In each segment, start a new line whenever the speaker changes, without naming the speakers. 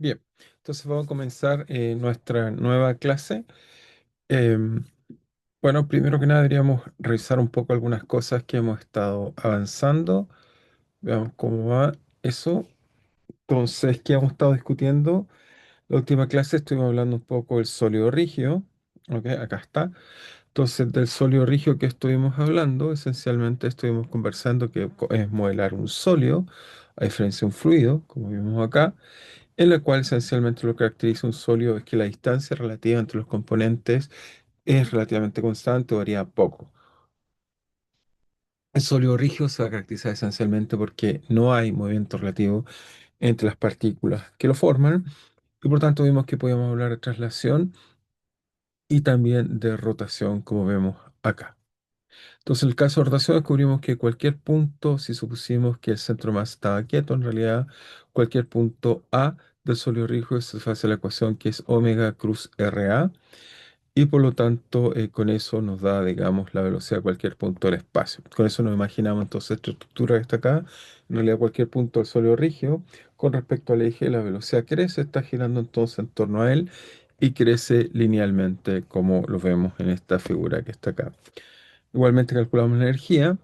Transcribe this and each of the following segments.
Bien, entonces vamos a comenzar nuestra nueva clase. Em, bueno, primero que nada deberíamos revisar un poco algunas cosas que hemos estado avanzando. Veamos cómo va eso. Entonces, ¿qué hemos estado discutiendo? La última clase estuvimos hablando un poco del sólido rígido. Ok, acá está. Entonces, del sólido rígido que estuvimos hablando, esencialmente estuvimos conversando que es modelar un sólido, a diferencia de un fluido, como vimos acá, en la cual esencialmente lo que caracteriza un sólido es que la distancia relativa entre los componentes es relativamente constante o varía poco. El sólido rígido se va a caracterizar esencialmente porque no hay movimiento relativo entre las partículas que lo forman y por tanto vimos que podíamos hablar de traslación y también de rotación como vemos acá. Entonces, en el caso de rotación descubrimos que cualquier punto, si supusimos que el centro de masa estaba quieto, en realidad cualquier punto A del sólido rígido se hace la ecuación que es omega cruz RA y por lo tanto con eso nos da, digamos, la velocidad a cualquier punto del espacio. Con eso nos imaginamos entonces esta estructura que está acá, en realidad cualquier punto del sólido rígido con respecto al eje, la velocidad crece, está girando entonces en torno a él y crece linealmente como lo vemos en esta figura que está acá. Igualmente calculamos la energía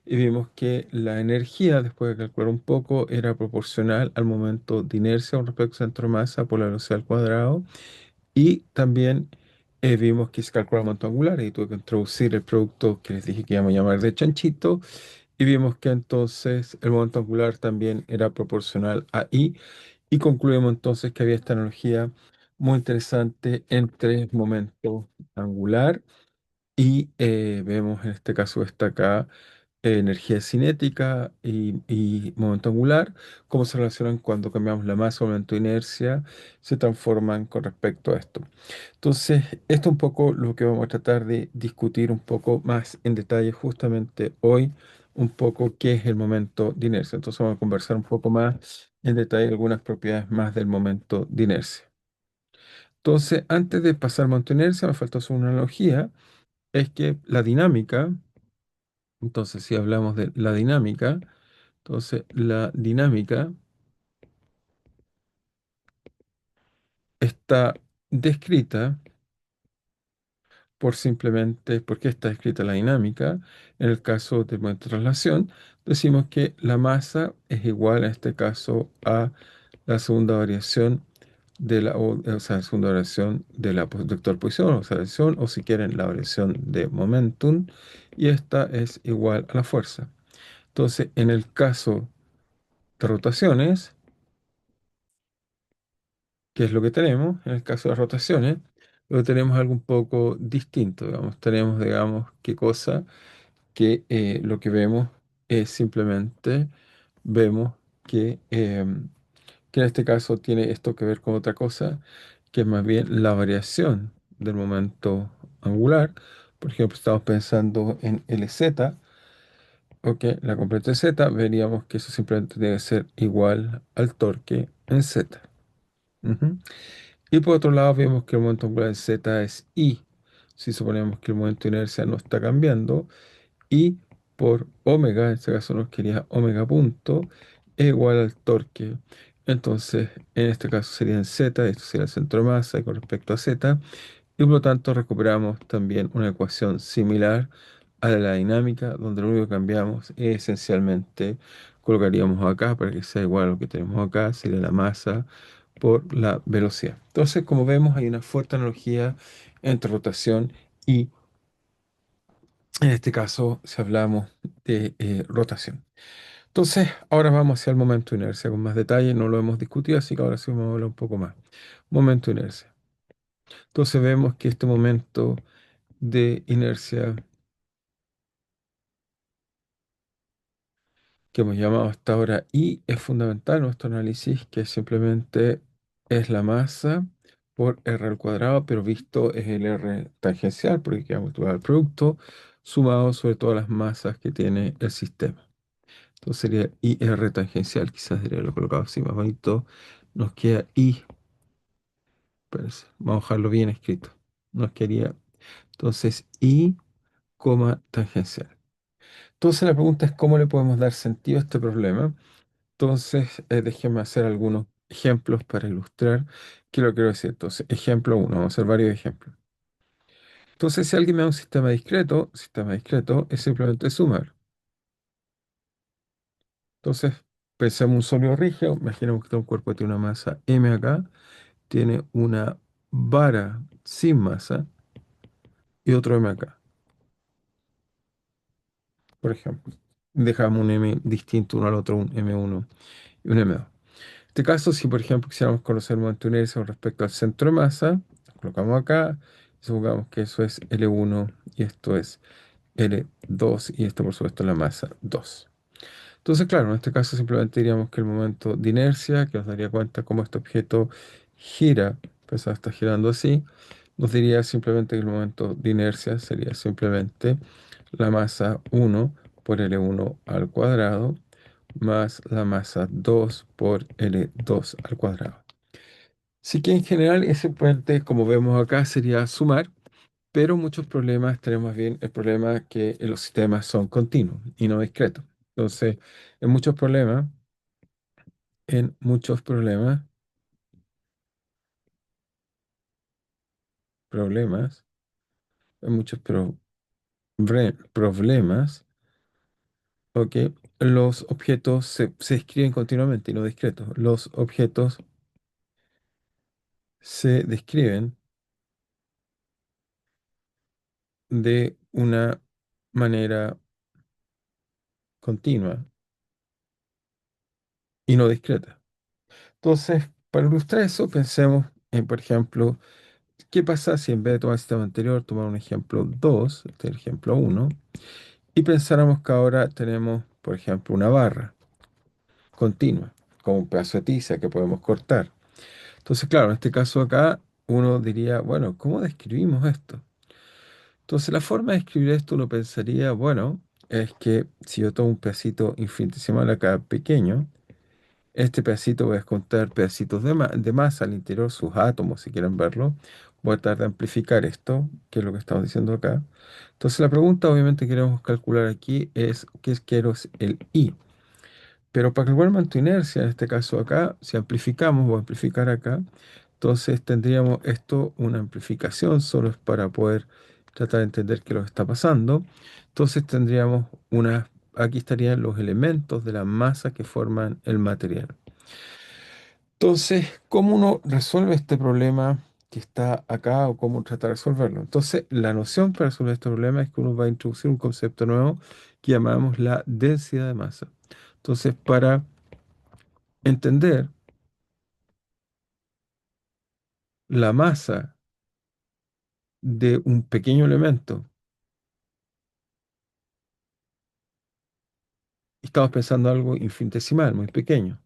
y vimos que la energía, después de calcular un poco, era proporcional al momento de inercia con respecto al centro de masa por la velocidad al cuadrado. Y también vimos que se calcula el momento angular y tuve que introducir el producto que les dije que íbamos a llamar de chanchito. Y vimos que entonces el momento angular también era proporcional a I. Y concluimos entonces que había esta analogía muy interesante entre momento angular y vemos en este caso está acá energía cinética y momento angular, cómo se relacionan cuando cambiamos la masa o momento de inercia, se transforman con respecto a esto. Entonces, esto es un poco lo que vamos a tratar de discutir un poco más en detalle justamente hoy, un poco qué es el momento de inercia. Entonces, vamos a conversar un poco más en detalle algunas propiedades más del momento de inercia. Entonces, antes de pasar al momento de inercia, me faltó hacer una analogía es que la dinámica, entonces si hablamos de la dinámica, entonces la dinámica está descrita por simplemente, ¿por qué está descrita la dinámica? En el caso del momento de traslación, decimos que la masa es igual en este caso a la segunda variación de la, o sea, segunda variación de la vector posición, o sea, variación, o si quieren, la variación de momentum, y esta es igual a la fuerza. Entonces, en el caso de rotaciones, ¿qué es lo que tenemos? En el caso de las rotaciones, lo que tenemos es algo un poco distinto, digamos. Tenemos, digamos, qué cosa que lo que vemos es simplemente, vemos que en este caso tiene esto que ver con otra cosa, que es más bien la variación del momento angular. Por ejemplo, estamos pensando en LZ, ok, la completa de Z, veríamos que eso simplemente debe ser igual al torque en Z. Ujú. Y por otro lado, vemos que el momento angular en Z es I. Si suponemos que el momento de inercia no está cambiando, I por omega, en este caso nos quería omega punto, es igual al torque. Entonces, en este caso sería en Z, esto sería el centro de masa y con respecto a Z, y por lo tanto recuperamos también una ecuación similar a la dinámica, donde lo único que cambiamos es esencialmente colocaríamos acá para que sea igual a lo que tenemos acá, sería la masa por la velocidad. Entonces, como vemos, hay una fuerte analogía entre rotación y, en este caso, si hablamos de rotación. Entonces, ahora vamos hacia el momento de inercia con más detalle, no lo hemos discutido, así que ahora sí vamos a hablar un poco más. Momento de inercia. Entonces vemos que este momento de inercia que hemos llamado hasta ahora I es fundamental en nuestro análisis, que simplemente es la masa por R al cuadrado, pero visto es el R tangencial, porque queda el producto sumado sobre todas las masas que tiene el sistema. Entonces sería IR tangencial, quizás debería haberlo colocado así más bonito. Nos queda I, espérense, vamos a dejarlo bien escrito. Nos quedaría entonces I, coma tangencial. Entonces la pregunta es cómo le podemos dar sentido a este problema. Entonces, déjenme hacer algunos ejemplos para ilustrar qué es lo que quiero decir. Entonces, ejemplo uno, vamos a hacer varios ejemplos. Entonces, si alguien me da un sistema discreto es simplemente sumar. Entonces, pensemos un sólido rígido, imaginemos que todo un cuerpo tiene una masa m acá, tiene una vara sin masa y otro m acá, por ejemplo. Dejamos un m distinto uno al otro, un m1 y un m2. En este caso, si por ejemplo quisiéramos conocer el momento inercia con respecto al centro de masa, lo colocamos acá, y supongamos que eso es L1 y esto es L2 y esto por supuesto es la masa 2. Entonces, claro, en este caso simplemente diríamos que el momento de inercia, que nos daría cuenta cómo este objeto gira, pues está girando así, nos diría simplemente que el momento de inercia sería simplemente la masa 1 por L1 al cuadrado más la masa 2 por L2 al cuadrado. Así que en general ese puente, como vemos acá, sería sumar, pero muchos problemas tenemos más bien el problema que los sistemas son continuos y no discretos. Entonces, en muchos problemas, en muchos problemas, problemas, en muchos problemas, ok, los objetos se escriben continuamente y no discretos. Los objetos se describen de una manera continua y no discreta. Entonces, para ilustrar eso, pensemos en, por ejemplo, ¿qué pasa si en vez de tomar el sistema anterior, tomar un ejemplo 2 este es el ejemplo uno y pensáramos que ahora tenemos, por ejemplo, una barra continua, como un pedazo de tiza que podemos cortar? Entonces, claro, en este caso acá, uno diría, bueno, ¿cómo describimos esto? Entonces, la forma de escribir esto, uno pensaría, bueno, es que si yo tomo un pedacito infinitesimal acá pequeño, este pedacito voy a contar pedacitos de masa al interior, sus átomos, si quieren verlo. Voy a tratar de amplificar esto, que es lo que estamos diciendo acá. Entonces la pregunta obviamente que queremos calcular aquí es, ¿qué quiero es el I? Pero para calcular momento de inercia, en este caso acá, si amplificamos, voy a amplificar acá, entonces tendríamos esto, una amplificación, solo es para poder tratar de entender qué es lo que está pasando. Entonces tendríamos aquí estarían los elementos de la masa que forman el material. Entonces, ¿cómo uno resuelve este problema que está acá o cómo trata de resolverlo? Entonces, la noción para resolver este problema es que uno va a introducir un concepto nuevo que llamamos la densidad de masa. Entonces, para entender la masa de un pequeño elemento, estamos pensando en algo infinitesimal, muy pequeño.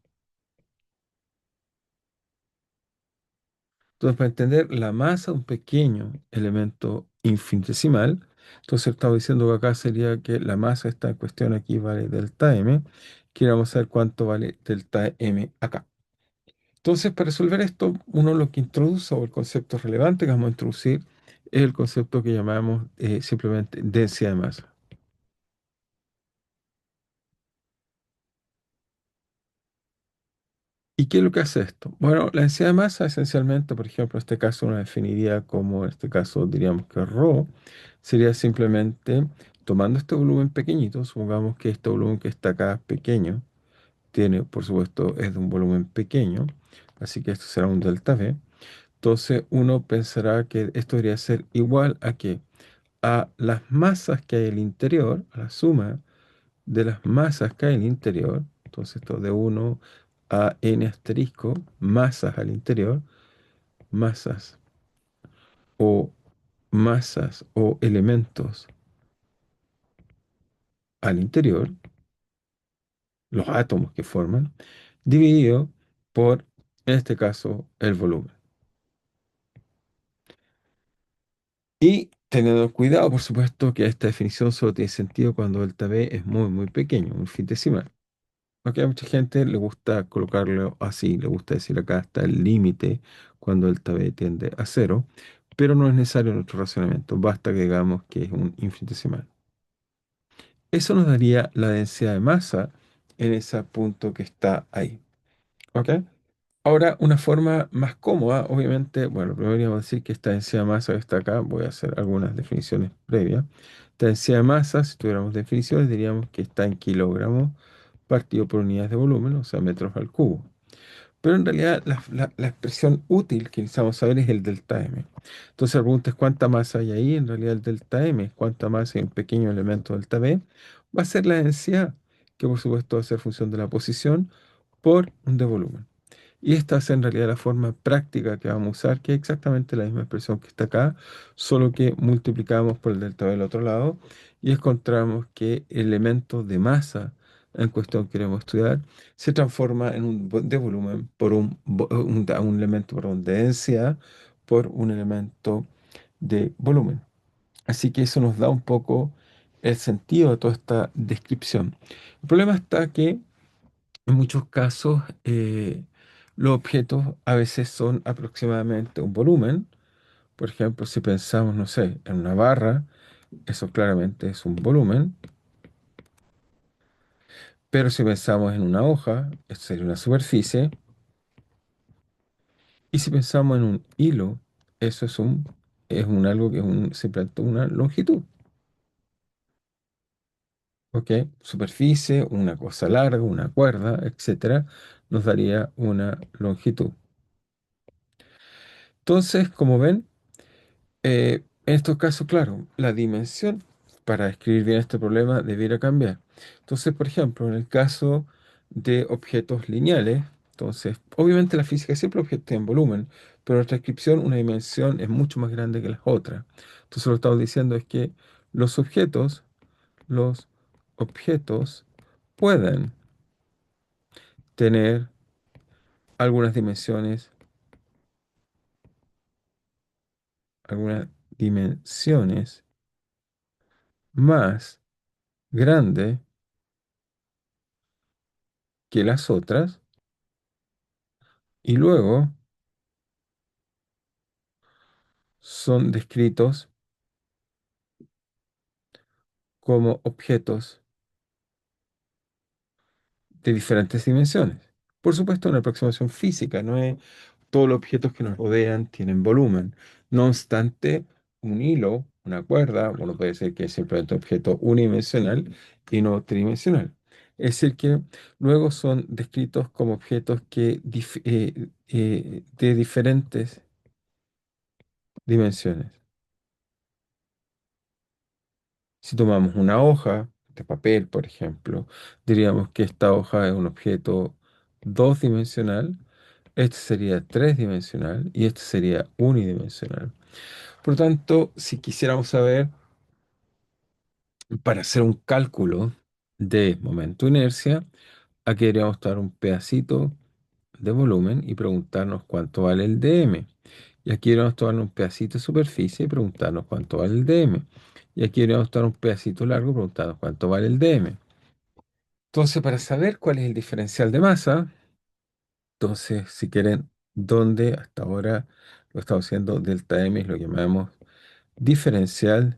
Entonces, para entender la masa de un pequeño elemento infinitesimal, entonces estamos diciendo que acá sería que la masa esta en cuestión aquí vale delta m, que vamos a ver cuánto vale delta m acá. Entonces, para resolver esto, uno lo que introduce o el concepto relevante que vamos a introducir es el concepto que llamamos simplemente densidad de masa. ¿Y qué es lo que hace esto? Bueno, la densidad de masa esencialmente, por ejemplo, en este caso uno definiría como, en este caso diríamos que ρ sería simplemente tomando este volumen pequeñito, supongamos que este volumen que está acá pequeño, tiene, por supuesto, es de un volumen pequeño, así que esto será un delta V. Entonces uno pensará que esto debería ser igual a qué? A las masas que hay en el interior, a la suma de las masas que hay en el interior, entonces esto de uno a n asterisco, masas al interior, masas o masas o elementos al interior, los átomos que forman, dividido por, en este caso, el volumen. Y teniendo cuidado, por supuesto, que esta definición solo tiene sentido cuando delta V es muy, muy pequeño, un infinitesimal. Aunque a mucha gente le gusta colocarlo así, le gusta decir acá está el límite cuando el B tiende a cero, pero no es necesario en nuestro razonamiento, basta que digamos que es un infinitesimal. Eso nos daría la densidad de masa en ese punto que está ahí. ¿Ok? Ahora, una forma más cómoda, obviamente, bueno, primero vamos a decir que esta densidad de masa que está acá, voy a hacer algunas definiciones previas. Esta densidad de masa, si tuviéramos definiciones, diríamos que está en kilogramos partido por unidades de volumen, o sea, metros al cubo. Pero en realidad la expresión útil que necesitamos saber es el delta M. Entonces la pregunta es cuánta masa hay ahí. En realidad el delta M es cuánta masa hay en un pequeño elemento delta V. Va a ser la densidad, que por supuesto va a ser función de la posición por un de volumen. Y esta es en realidad la forma práctica que vamos a usar, que es exactamente la misma expresión que está acá, solo que multiplicamos por el delta V del otro lado y encontramos que el elemento de masa en cuestión que queremos estudiar se transforma en de volumen por un elemento, perdón, de densidad por un elemento de volumen. Así que eso nos da un poco el sentido de toda esta descripción. El problema está que en muchos casos, los objetos a veces son aproximadamente un volumen. Por ejemplo, si pensamos, no sé, en una barra, eso claramente es un volumen. Pero si pensamos en una hoja, eso sería una superficie. Y si pensamos en un hilo, eso es algo que simplemente una longitud. ¿Ok? Superficie, una cosa larga, una cuerda, etcétera, nos daría una longitud. Entonces, como ven, en estos casos, claro, la dimensión para escribir bien este problema debiera cambiar. Entonces, por ejemplo, en el caso de objetos lineales, entonces, obviamente la física siempre objetos en volumen, pero en nuestra descripción una dimensión es mucho más grande que las otras. Entonces, lo que estamos diciendo es que los objetos, los objetos pueden tener algunas algunas dimensiones más grandes que las otras. Y luego son descritos como objetos de diferentes dimensiones. Por supuesto, una aproximación física, no es todos los objetos que nos rodean tienen volumen. No obstante, un hilo, una cuerda, bueno, puede ser que es simplemente un objeto unidimensional y no tridimensional. Es decir, que luego son descritos como objetos de diferentes dimensiones. Si tomamos una hoja de papel, por ejemplo, diríamos que esta hoja es un objeto dos dimensional, este sería tres dimensional y este sería unidimensional. Por lo tanto, si quisiéramos saber, para hacer un cálculo de momento inercia, aquí deberíamos tomar un pedacito de volumen y preguntarnos cuánto vale el dm. Y aquí deberíamos tomar un pedacito de superficie y preguntarnos cuánto vale el dm. Y aquí deberíamos tomar un pedacito largo y preguntarnos cuánto vale el dm. Entonces, para saber cuál es el diferencial de masa, entonces, si quieren, ¿dónde hasta ahora lo estamos haciendo? Delta M es lo que llamamos diferencial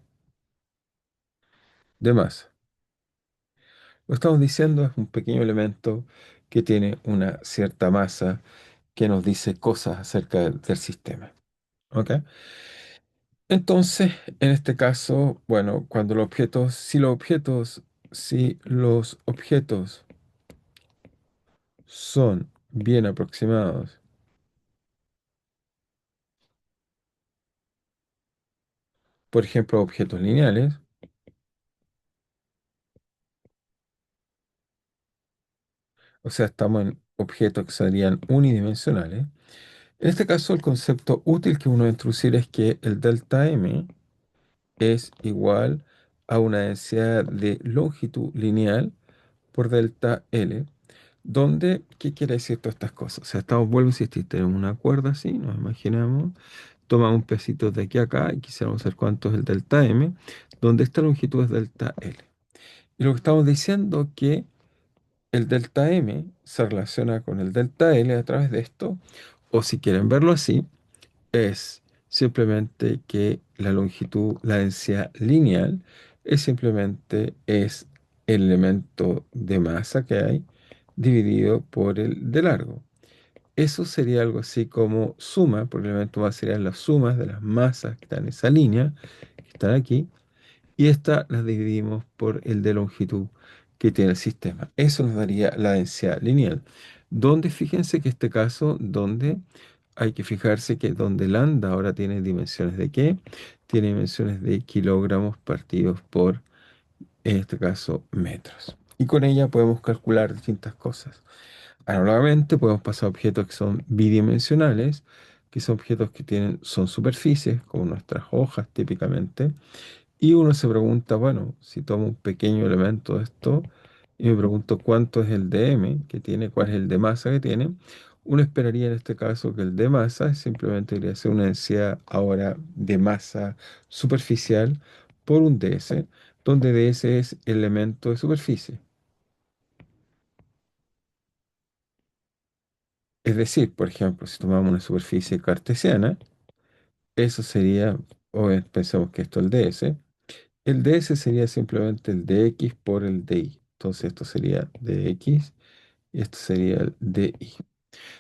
de masa. Lo estamos diciendo es un pequeño elemento que tiene una cierta masa que nos dice cosas acerca del sistema. ¿Ok? Entonces, en este caso, bueno, cuando los objetos, si los objetos son bien aproximados, por ejemplo, objetos lineales, o sea, estamos en objetos que serían unidimensionales. En este caso, el concepto útil que uno va a introducir es que el delta M es igual a una densidad de longitud lineal por delta L, donde, ¿qué quiere decir todas estas cosas? O sea, vuelvo a insistir, tenemos una cuerda así, nos imaginamos, tomamos un pedacito de aquí a acá y quisiéramos saber cuánto es el delta M, donde esta longitud es delta L. Y lo que estamos diciendo es que el delta M se relaciona con el delta L a través de esto, o si quieren verlo así, es simplemente que la longitud, la densidad lineal, es el elemento de masa que hay dividido por el de largo. Eso sería algo así como suma, porque el elemento masa serían las sumas de las masas que están en esa línea, que están aquí, y esta las dividimos por el de longitud que tiene el sistema. Eso nos daría la densidad lineal. Donde fíjense que este caso, donde hay que fijarse que donde lambda ahora tiene dimensiones de qué, tiene dimensiones de kilogramos partidos por, en este caso, metros. Y con ella podemos calcular distintas cosas. Análogamente, podemos pasar a objetos que son bidimensionales, que son objetos que tienen, son superficies, como nuestras hojas típicamente. Y uno se pregunta, bueno, si tomo un pequeño elemento de esto y me pregunto cuánto es el de m que tiene, cuál es el de masa que tiene, uno esperaría en este caso que el de masa simplemente debería ser una densidad ahora de masa superficial por un ds, donde ds es elemento de superficie. Es decir, por ejemplo, si tomamos una superficie cartesiana, eso sería, o pensemos que esto es el ds. El ds sería simplemente el dx por el dy. Entonces esto sería dx y esto sería el dy.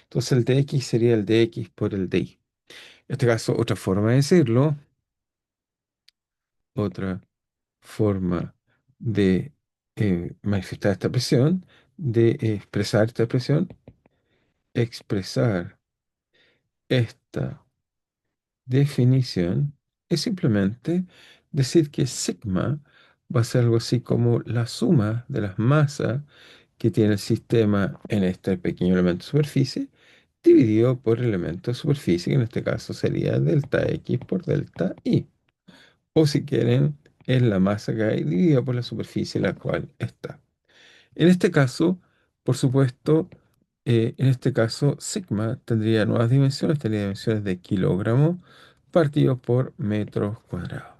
Entonces el dx sería el dx por el dy. En este caso, otra forma de decirlo, otra forma de manifestar esta expresión, de expresar esta expresión, expresar esta definición es simplemente decir que sigma va a ser algo así como la suma de las masas que tiene el sistema en este pequeño elemento de superficie dividido por el elemento de superficie, que en este caso sería delta X por delta Y. O si quieren, es la masa que hay dividida por la superficie en la cual está. En este caso, por supuesto, en este caso, sigma tendría nuevas dimensiones, tendría dimensiones de kilogramo partido por metros cuadrados.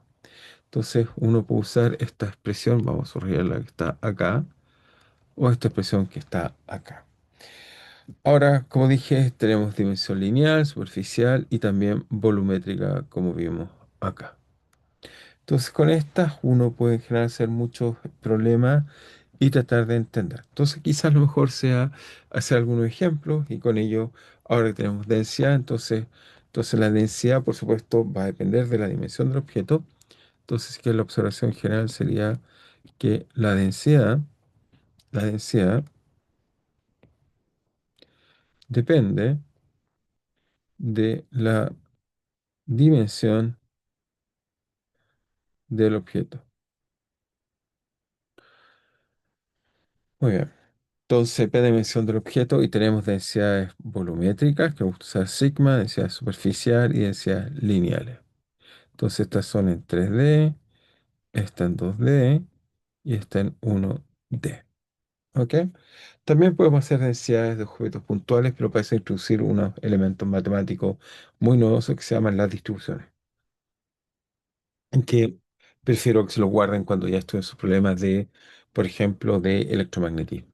Entonces, uno puede usar esta expresión, vamos a subrayar la que está acá, o esta expresión que está acá. Ahora, como dije, tenemos dimensión lineal, superficial y también volumétrica, como vimos acá. Entonces, con estas uno puede en general hacer muchos problemas y tratar de entender. Entonces, quizás lo mejor sea hacer algunos ejemplos y con ello, ahora que tenemos densidad, entonces la densidad, por supuesto, va a depender de la dimensión del objeto. Entonces, que la observación general sería que la densidad depende de la dimensión del objeto. Muy bien. Entonces, depende de la dimensión del objeto y tenemos densidades volumétricas, que vamos a usar sigma, densidad superficial y densidades lineales. Entonces, estas son en 3D, esta en 2D y esta en 1D. ¿Ok? También podemos hacer densidades de objetos puntuales, pero para eso introducir unos elementos matemáticos muy novedosos que se llaman las distribuciones, en que prefiero que se lo guarden cuando ya estudien sus problemas de, por ejemplo, de electromagnetismo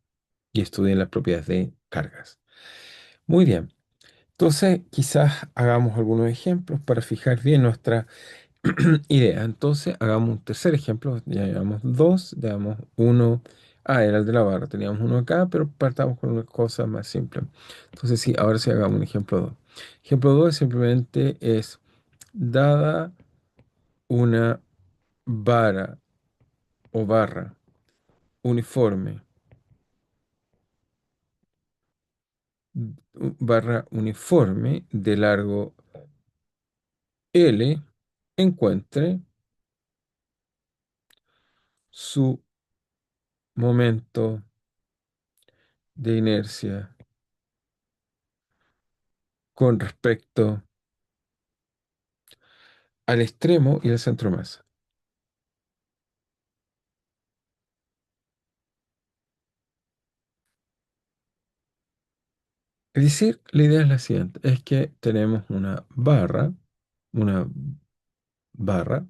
y estudien las propiedades de cargas. Muy bien. Entonces, quizás hagamos algunos ejemplos para fijar bien nuestra idea. Entonces, hagamos un tercer ejemplo. Ya llevamos dos, ya llevamos uno. Ah, era el de la barra. Teníamos uno acá, pero partamos con una cosa más simple. Entonces, sí, ahora sí hagamos un ejemplo 2. Ejemplo 2 simplemente es dada una vara o barra uniforme, barra uniforme de largo L, encuentre su momento de inercia con respecto al extremo y al centro de masa. Es decir, la idea es la siguiente, es que tenemos una barra de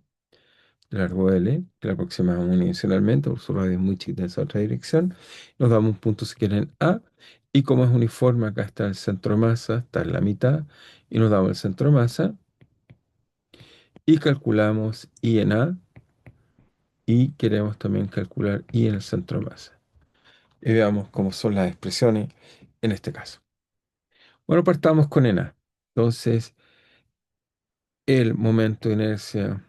largo L, que la aproximamos unidimensionalmente, por su radio es muy chiquita en esa otra dirección. Nos damos un punto, si quieren, A, y como es uniforme, acá está el centro de masa, está en la mitad, y nos damos el centro de masa, y calculamos I en A, y queremos también calcular I en el centro de masa. Y veamos cómo son las expresiones en este caso. Bueno, partamos con en A. Entonces, el momento de inercia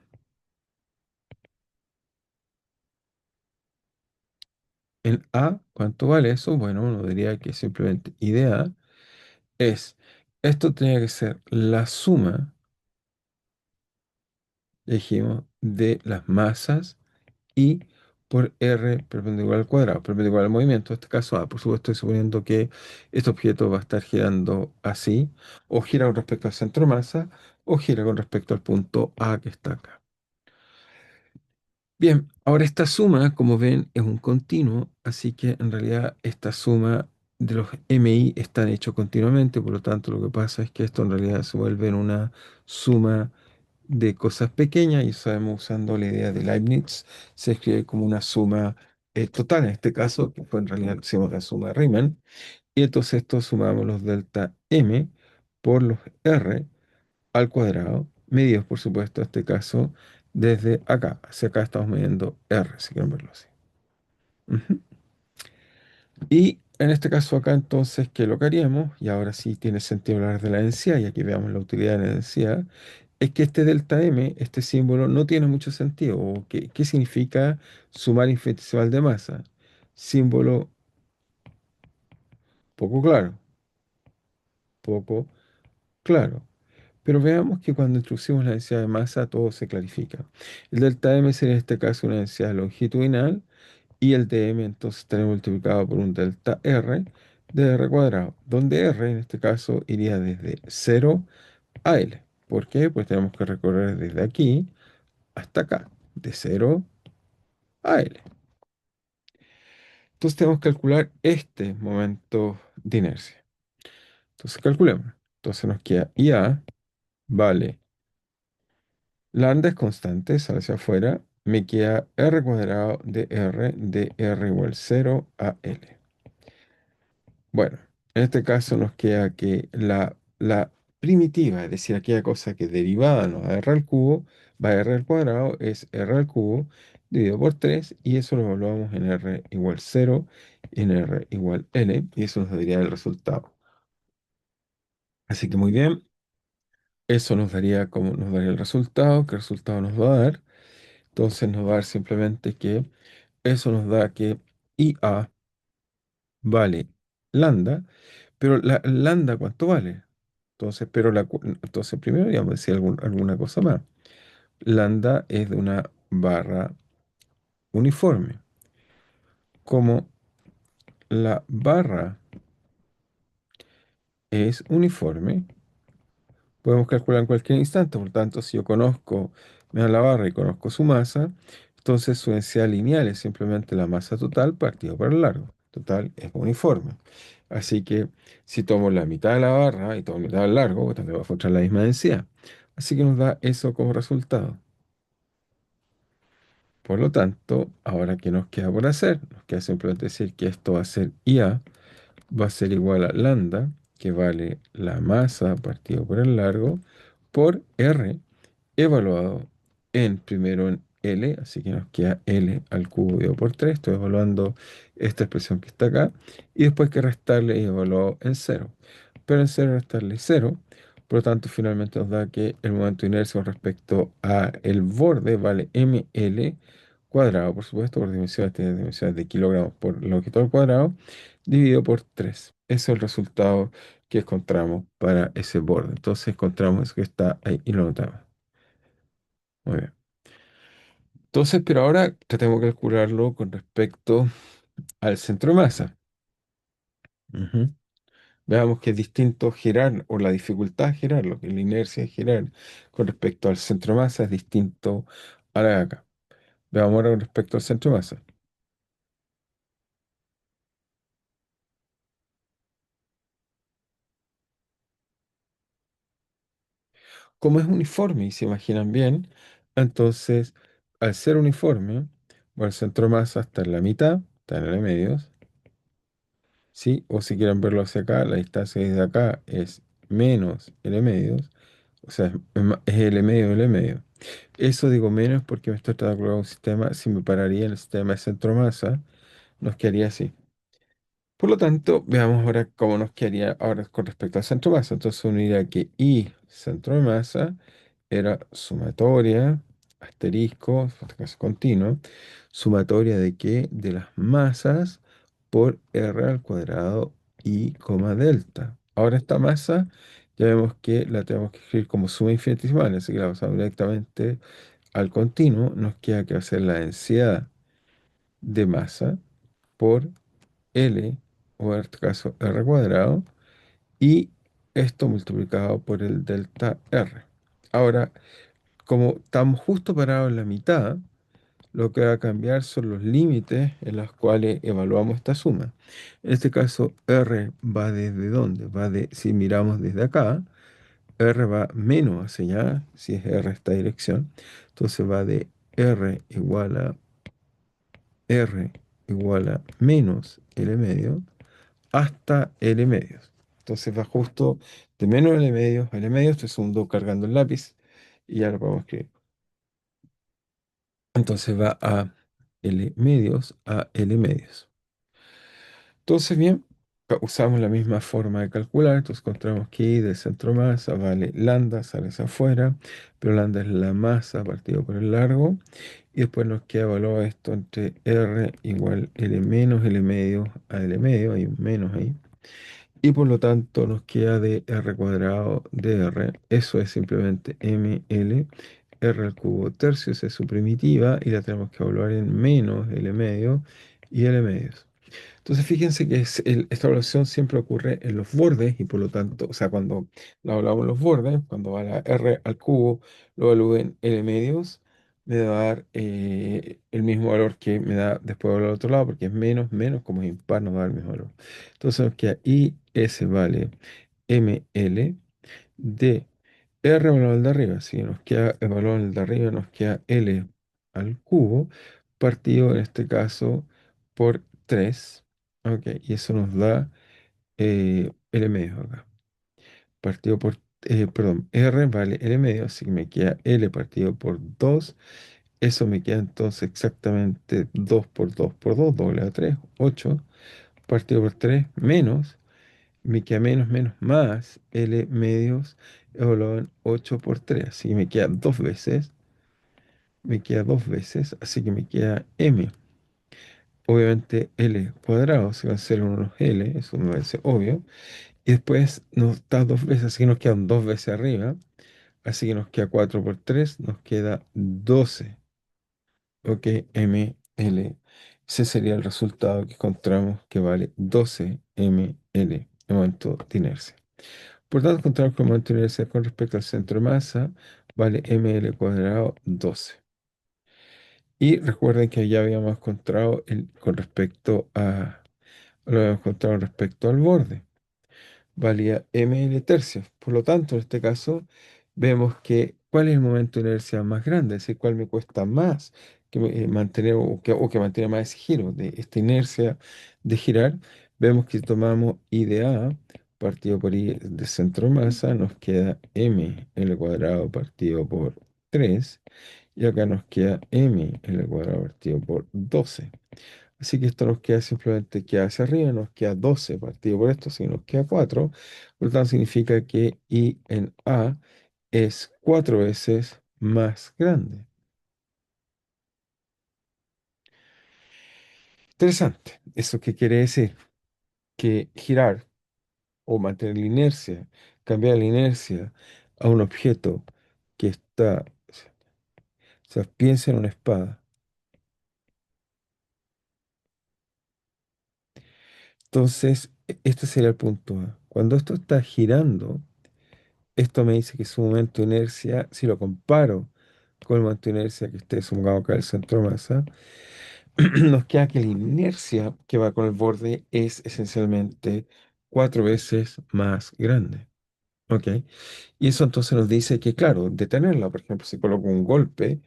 en A, ¿cuánto vale eso? Bueno, uno diría que simplemente I de A es, esto tenía que ser la suma, dijimos, de las masas I por R perpendicular al cuadrado, perpendicular al movimiento, en este caso A. Por supuesto, estoy suponiendo que este objeto va a estar girando así, o gira con respecto al centro de masa, o gira con respecto al punto A que está acá. Bien, ahora esta suma, como ven, es un continuo, así que en realidad esta suma de los MI están hechos continuamente, por lo tanto lo que pasa es que esto en realidad se vuelve en una suma de cosas pequeñas y sabemos usando la idea de Leibniz, se escribe como una suma total, en este caso, que fue en realidad hicimos la suma de Riemann, y entonces esto sumamos los delta M por los R al cuadrado, medidos por supuesto en este caso desde acá, hacia acá estamos midiendo R, si quieren verlo así. Ujú. Y en este caso acá entonces, ¿qué es lo que haríamos? Y ahora sí tiene sentido hablar de la densidad, y aquí veamos la utilidad de la densidad, es que este delta M, este símbolo, no tiene mucho sentido. ¿O qué significa sumar infinitesimal de masa? Símbolo poco claro, poco claro. Pero veamos que cuando introducimos la densidad de masa, todo se clarifica. El delta M sería en este caso una densidad longitudinal, y el dm entonces estaría multiplicado por un delta R de R cuadrado, donde R en este caso iría desde 0 a L. ¿Por qué? Pues tenemos que recorrer desde aquí hasta acá, de 0 a L. Entonces tenemos que calcular este momento de inercia. Entonces calculemos. Entonces nos queda IA vale, lambda es constante, sale hacia afuera, me queda R cuadrado de R igual 0 a L. Bueno, en este caso nos queda que la primitiva, es decir, aquella cosa que derivada nos da R al cubo, va a R al cuadrado, es R al cubo dividido por 3, y eso lo evaluamos en R igual 0, en R igual L, y eso nos daría el resultado. Así que muy bien, eso nos daría como nos daría el resultado. ¿Qué resultado nos va a dar? Entonces nos va a dar simplemente que eso nos da que IA vale lambda. Pero la lambda, ¿cuánto vale? Entonces, entonces primero ya vamos a decir alguna cosa más. Lambda es de una barra uniforme. Como la barra es uniforme, podemos calcular en cualquier instante. Por tanto, si yo conozco, me da la barra y conozco su masa, entonces su densidad lineal es simplemente la masa total partido por el largo. Total es uniforme. Así que si tomo la mitad de la barra y tomo la mitad del largo, pues también va a encontrar la misma densidad. Así que nos da eso como resultado. Por lo tanto, ahora, ¿qué nos queda por hacer? Nos queda simplemente decir que esto va a ser IA, va a ser igual a lambda, que vale la masa partido por el largo, por R, evaluado en primero en L, así que nos queda L al cubo dividido por 3. Estoy evaluando esta expresión que está acá, y después que restarle y evaluado en 0. Pero en 0 restarle 0, por lo tanto finalmente nos da que el momento de inercia con respecto a el borde vale ml cuadrado, por supuesto, por dimensiones, tiene dimensiones de kilogramos por longitud al cuadrado, dividido por 3. Ese es el resultado que encontramos para ese borde. Entonces encontramos eso que está ahí y lo notamos. Muy bien. Entonces, pero ahora tratemos de calcularlo con respecto al centro de masa. Ujú. Veamos que es distinto girar, o la dificultad de girar, lo que es la inercia de girar con respecto al centro de masa es distinto a la de acá. Veamos ahora con respecto al centro de masa. Como es uniforme y se imaginan bien, entonces al ser uniforme, bueno, el centro de masa está en la mitad, está en el medio, ¿sí? O si quieren verlo hacia acá, la distancia desde acá es menos L medios, o sea, es L medio, L medio. Eso digo menos porque me estoy tratando de calcular un sistema, si me pararía en el sistema de centro masa, nos quedaría así. Por lo tanto, veamos ahora cómo nos quedaría ahora con respecto al centro de masa. Entonces uno diría que I centro de masa era sumatoria, asterisco, en este caso continuo, sumatoria de qué? De las masas por R al cuadrado I, coma delta. Ahora esta masa ya vemos que la tenemos que escribir como suma infinitesimal, así que la pasamos directamente al continuo. Nos queda que hacer la densidad de masa por L, o en este caso R cuadrado, y esto multiplicado por el delta R. Ahora, como estamos justo parados en la mitad, lo que va a cambiar son los límites en los cuales evaluamos esta suma. En este caso, R va desde dónde? Va de, si miramos desde acá, R va menos hacia allá, si es R esta dirección. Entonces va de R igual a menos L medio hasta L medios. Entonces va justo de menos L medios a L medios. Estoy segundo cargando el lápiz y ya lo podemos escribir. Entonces va a L medios a L medios. Entonces, bien, usamos la misma forma de calcular. Entonces encontramos que I del centro masa vale lambda, sale hacia afuera, pero lambda es la masa partido por el largo. Y después nos queda evaluado esto entre R igual L menos L medio a L medio. Hay un menos ahí. Y por lo tanto nos queda de R cuadrado de R. Eso es simplemente ML. R al cubo tercios es su primitiva y la tenemos que evaluar en menos L medio y L medios. Entonces fíjense que esta evaluación siempre ocurre en los bordes y por lo tanto, o sea, cuando la evaluamos en los bordes, cuando va la R al cubo, lo evalúo en L medios, me va a dar el mismo valor que me da después al otro lado, porque es menos, menos, como es impar, nos va a dar el mismo valor. Entonces nos queda IS vale ML de R evaluado al de arriba. Si nos queda evaluado el de arriba, nos queda L al cubo, partido en este caso por 3. Ok, y eso nos da L medio acá. Partido por, perdón, R vale L medio, así que me queda L partido por 2. Eso me queda entonces exactamente 2 por 2 por 2, doble a 3, 8. Partido por 3 menos, me queda menos, menos, más L medios evaluado en 8 por 3. Así que me queda dos veces, así que me queda M. Obviamente L cuadrado, se cancela uno los L, eso me parece obvio. Y después nos da dos veces, así que nos quedan dos veces arriba. Así que nos queda 4 por 3 nos queda 12. Ok, ml. Ese sería el resultado que encontramos que vale 12 ml, el momento de inercia. Por tanto, encontramos que el momento de inercia con respecto al centro de masa vale ml cuadrado 12. Y recuerden que ya habíamos encontrado con respecto lo habíamos encontrado respecto al borde. Valía ml tercios. Por lo tanto, en este caso, vemos que cuál es el momento de inercia más grande, es decir, cuál me cuesta más mantener o que mantiene más ese giro de esta inercia de girar. Vemos que si tomamos I de A partido por I de centro de masa, nos queda m L cuadrado partido por 3 y acá nos queda m L cuadrado partido por 12. Así que esto nos queda simplemente que hacia arriba, nos queda 12 partido por esto, así que nos queda 4. Por lo tanto, significa que I en A es 4 veces más grande. Interesante. ¿Eso qué quiere decir? Que girar o mantener la inercia, cambiar la inercia a un objeto que está, o sea, piensa en una espada. Entonces, este sería el punto A. Cuando esto está girando, esto me dice que su momento de inercia, si lo comparo con el momento de inercia que esté sumado acá el centro de masa, nos queda que la inercia que va con el borde es esencialmente 4 veces más grande. ¿Ok? Y eso entonces nos dice que, claro, detenerla, por ejemplo, si coloco un golpe,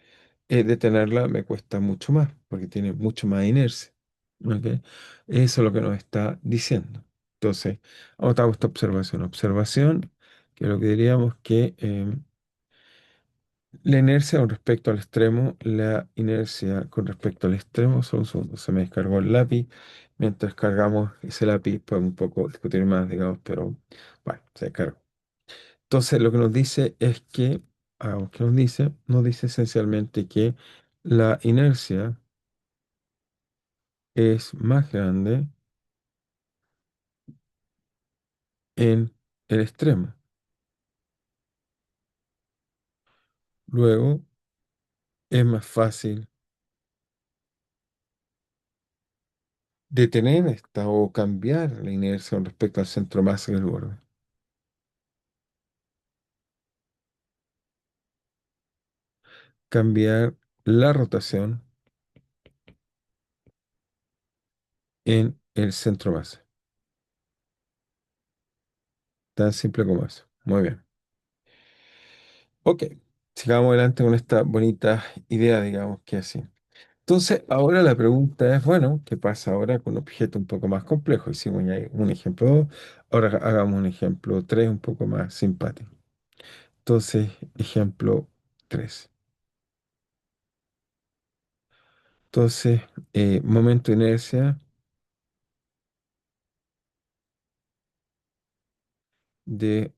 detenerla me cuesta mucho más, porque tiene mucho más inercia. ¿Ok? Eso es lo que nos está diciendo. Entonces, vamos a esta observación. Observación, que lo que diríamos que La inercia con respecto al extremo, la inercia con respecto al extremo, solo un segundo, se me descargó el lápiz. Mientras cargamos ese lápiz, pues un poco discutir más, digamos, pero bueno, se descargó. Entonces, lo que nos dice es que, aunque nos dice esencialmente que la inercia es más grande en el extremo. Luego, es más fácil detener esta o cambiar la inercia con respecto al centro de masa en el borde. Cambiar la rotación en el centro de masa. Tan simple como eso. Muy bien. Ok, sigamos adelante con esta bonita idea, digamos que así. Entonces, ahora la pregunta es, bueno, ¿qué pasa ahora con un objeto un poco más complejo? Hicimos ya un ejemplo 2, ahora hagamos un ejemplo 3 un poco más simpático. Entonces, ejemplo 3. Entonces, momento de inercia de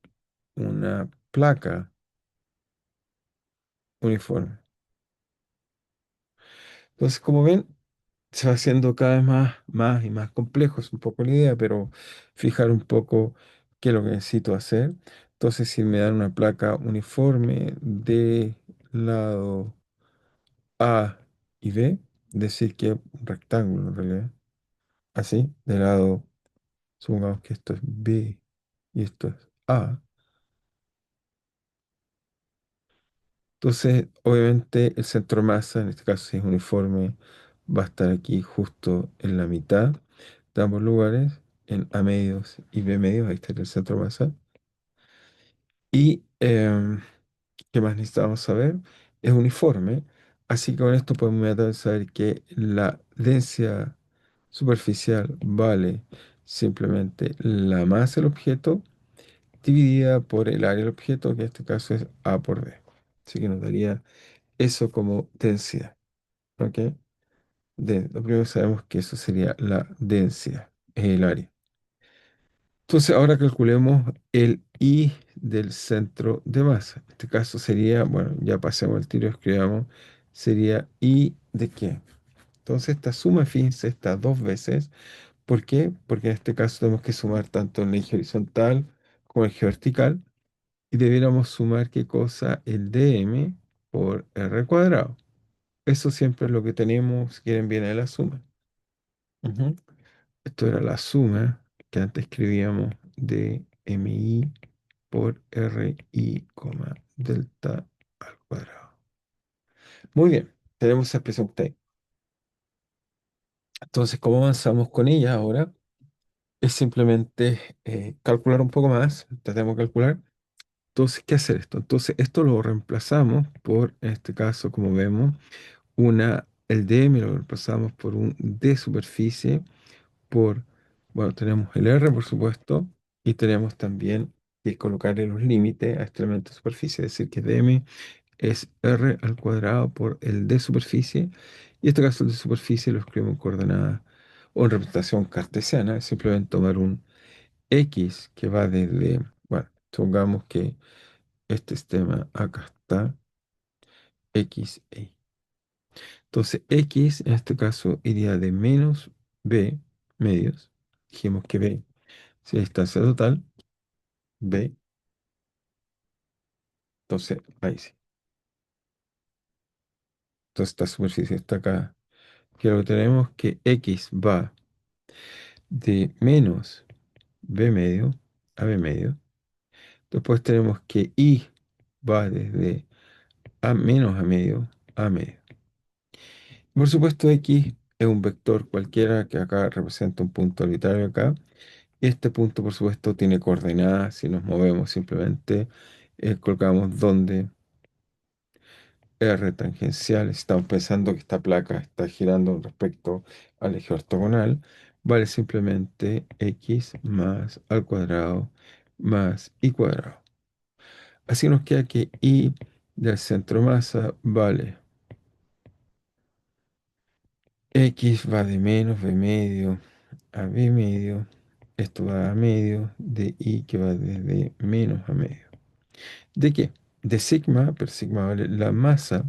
una placa uniforme. Entonces, como ven, se va haciendo cada vez más y más complejo. Es un poco la idea, pero fijar un poco qué es lo que necesito hacer. Entonces, si me dan una placa uniforme de lado A y B, decir que es un rectángulo en realidad. Así, de lado, supongamos que esto es B y esto es A. Entonces, obviamente, el centro de masa, en este caso si es uniforme, va a estar aquí justo en la mitad de ambos lugares, en A medios y B medios, ahí estaría el centro de masa. Y, ¿qué más necesitamos saber? Es uniforme, así que con esto podemos inmediatamente saber que la densidad superficial vale simplemente la masa del objeto dividida por el área del objeto, que en este caso es A por B. Así que nos daría eso como densidad. ¿Ok? Lo primero que sabemos que eso sería la densidad, es el área. Entonces ahora calculemos el I del centro de masa. En este caso sería, bueno, ya pasemos el tiro, escribamos, sería I de qué. Entonces esta suma, fíjense, está dos veces. ¿Por qué? Porque en este caso tenemos que sumar tanto el eje horizontal como el eje vertical. Y debiéramos sumar qué cosa, el dm por r cuadrado. Eso siempre es lo que tenemos, si quieren viene de la suma. Ujú. Esto era la suma que antes escribíamos de mi por ri, coma, delta al cuadrado. Muy bien, tenemos esa expresión T. Entonces, ¿cómo avanzamos con ella ahora? Es simplemente calcular un poco más, tratemos de calcular. Entonces, ¿qué hacer esto? Entonces, esto lo reemplazamos por, en este caso, como vemos, el dm lo reemplazamos por un d superficie por, bueno, tenemos el R, por supuesto, y tenemos también que colocarle los límites a este elemento de superficie, es decir, que dm es R al cuadrado por el de superficie, y en este caso el de superficie lo escribimos en coordenadas o en representación cartesiana, es simplemente tomar un X que va desde, bueno, supongamos que este sistema acá está, X, E. Entonces X en este caso iría de menos B medios, dijimos que B si la distancia total, B, entonces ahí sí. Entonces esta superficie está acá. Que lo que tenemos que X va de menos B medio a B medio. Después tenemos que Y va desde A menos A medio a medio. Por supuesto, X es un vector cualquiera que acá representa un punto arbitrario acá. Este punto, por supuesto, tiene coordenadas. Si nos movemos simplemente, colocamos donde R tangencial, estamos pensando que esta placa está girando respecto al eje ortogonal, vale simplemente x más al cuadrado más y cuadrado. Así nos queda que y del centro masa vale X va de menos B medio a B medio. Esto va a medio de I que va desde menos a medio. ¿De qué? De sigma, pero sigma vale la masa.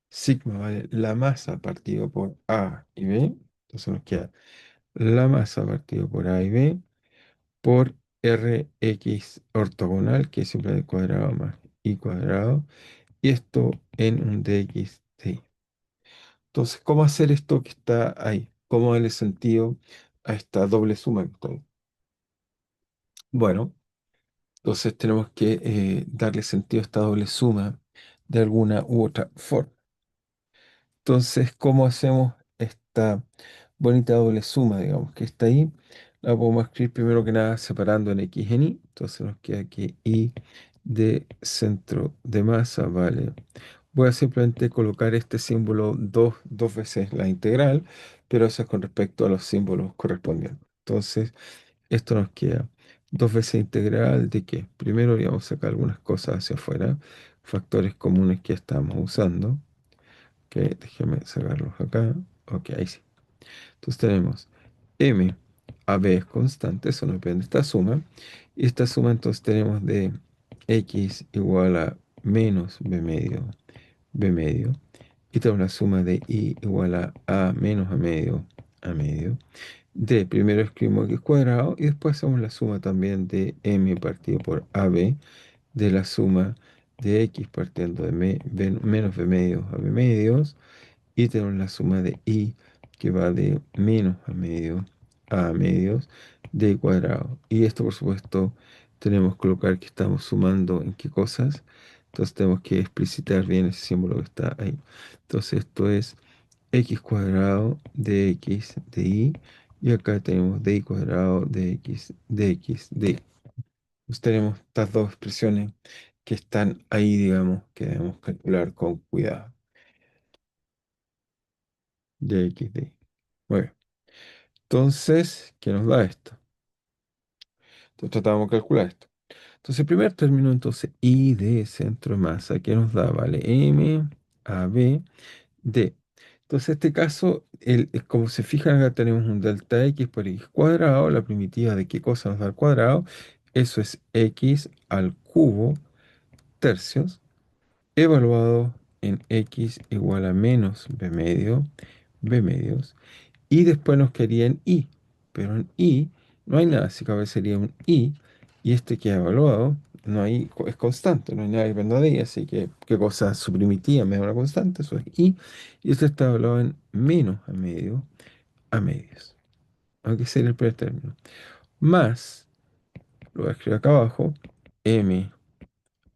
Sigma vale la masa partido por A y B. Entonces nos queda la masa partido por A y B por Rx ortogonal, que es siempre al cuadrado más I cuadrado. Y esto en un dx de I. Entonces, ¿cómo hacer esto que está ahí? ¿Cómo darle sentido a esta doble suma que está ahí? Bueno, entonces tenemos que darle sentido a esta doble suma de alguna u otra forma. Entonces, ¿cómo hacemos esta bonita doble suma, digamos, que está ahí? La podemos escribir primero que nada separando en X en Y. Entonces nos queda que Y de centro de masa vale. Voy a simplemente colocar este símbolo dos veces la integral, pero eso es con respecto a los símbolos correspondientes. Entonces, esto nos queda dos veces integral de qué. Primero, vamos a sacar algunas cosas hacia afuera, factores comunes que estamos usando. Ok, déjeme sacarlos acá. Ok, ahí sí. Entonces tenemos m a b es constante, eso no depende de esta suma. Y esta suma entonces tenemos de x igual a menos b medio. Y tenemos la suma de y igual a menos a medio. De primero escribimos x cuadrado y después hacemos la suma también de m partido por ab de la suma de x partiendo de menos b medios a b medios y tenemos la suma de i que va de menos a medios de cuadrado. Y esto, por supuesto, tenemos que colocar que estamos sumando en qué cosas. Entonces tenemos que explicitar bien ese símbolo que está ahí. Entonces esto es x cuadrado de x de y. Y acá tenemos de y cuadrado de x de y. Entonces tenemos estas dos expresiones que están ahí, digamos, que debemos calcular con cuidado. De x de y. Muy bien. Entonces, ¿qué nos da esto? Entonces tratamos de calcular esto. Entonces, el primer término, entonces, I de centro de masa, ¿qué nos da? Vale, M a B D. Entonces, en este caso, como se fijan, acá tenemos un delta X por X cuadrado. La primitiva de qué cosa nos da al cuadrado. Eso es X al cubo tercios, evaluado en X igual a menos B medios. Y después nos quedaría en i, pero en i no hay nada, así que ahora sería un i, y este que ha evaluado, no hay, es constante, no hay nada que dependa de i, así que qué cosa su primitiva me da una constante, eso es i, y este está evaluado en menos a medios, aunque sería el primer término, más, lo voy a escribir acá abajo, m